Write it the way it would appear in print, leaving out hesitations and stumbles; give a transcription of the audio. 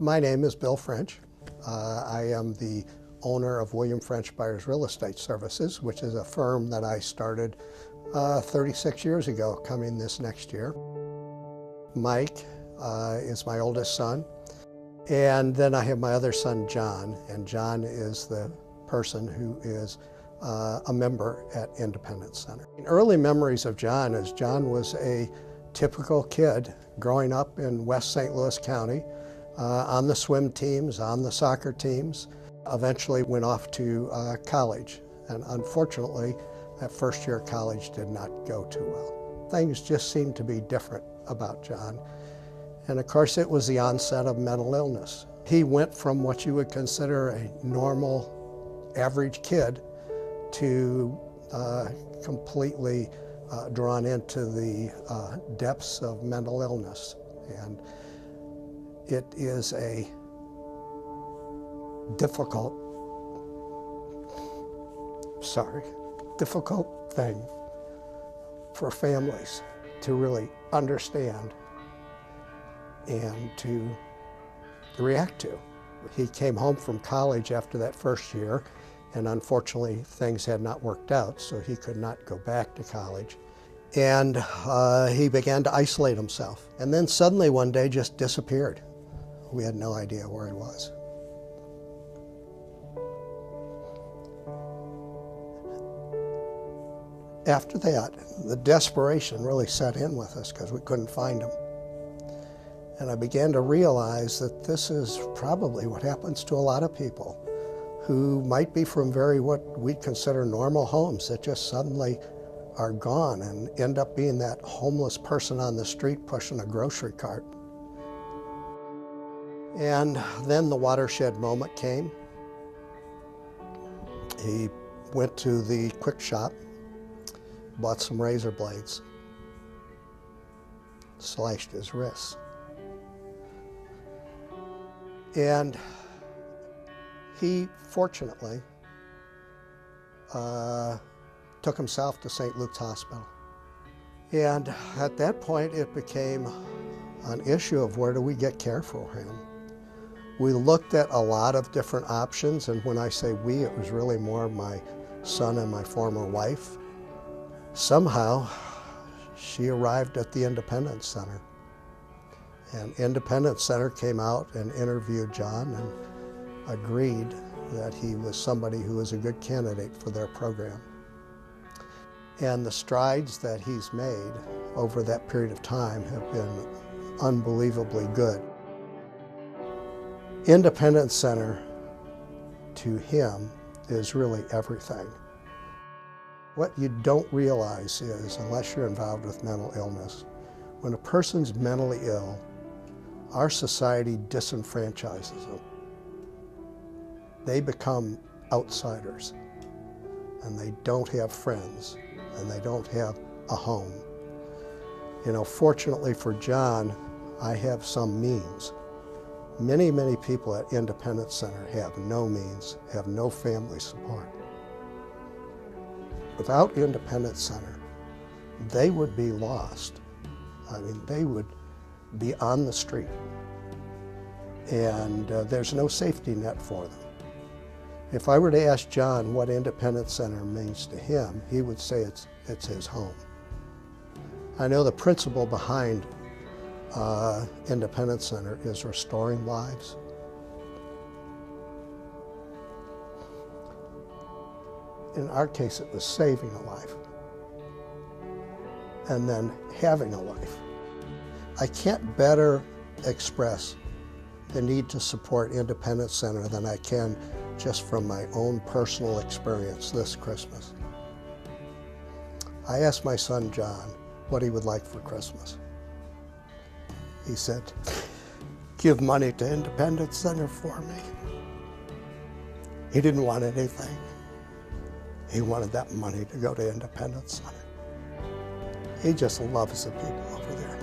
My name is Bill French. I am the owner of William French Byers Real Estate Services, which is a firm that I started 36 years ago, coming this next year. Mike is my oldest son, and then I have my other son, John, and John is the person who is a member at Independence Center. Early memories of John is John was a typical kid growing up in West St. Louis County, on the swim teams, on the soccer teams. Eventually went off to college, and unfortunately that first year of college did not go too well. Things just seemed to be different about John, and of course it was the onset of mental illness. He went from what you would consider a normal, average kid to completely drawn into the depths of mental illness. And it is a difficult thing for families to really understand and to react to. He came home from college after that first year, and unfortunately things had not worked out, so he could not go back to college. And he began to isolate himself, and then suddenly one day just disappeared. We had no idea where he was. After that, the desperation really set in with us because we couldn't find him. And I began to realize that this is probably what happens to a lot of people who might be from what we'd consider normal homes that just suddenly are gone and end up being that homeless person on the street pushing a grocery cart. And then the watershed moment came. He went to the quick shop, bought some razor blades, slashed his wrists. And he fortunately took himself to St. Luke's Hospital. And at that point it became an issue of where do we get care for him. We looked at a lot of different options, and when I say we, it was really more my son and my former wife. Somehow, she arrived at the Independence Center. And Independence Center came out and interviewed John and agreed that he was somebody who was a good candidate for their program. And the strides that he's made over that period of time have been unbelievably good. Independence Center, to him, is really everything. What you don't realize is, unless you're involved with mental illness, when a person's mentally ill, our society disenfranchises them. They become outsiders, and they don't have friends, and they don't have a home. You know, fortunately for John, I have some means. Many, many people at Independence Center have no means, have no family support. Without Independence Center, they would be lost. I mean, they would be on the street, and there's no safety net for them. If I were to ask John what Independence Center means to him, he would say it's his home. I know the principle behind Independence Center is restoring lives. In our case, it was saving a life and then having a life. I can't better express the need to support Independence Center than I can just from my own personal experience this Christmas. I asked my son John what he would like for Christmas. He said, "Give money to Independence Center for me." He didn't want anything. He wanted that money to go to Independence Center. He just loves the people over there.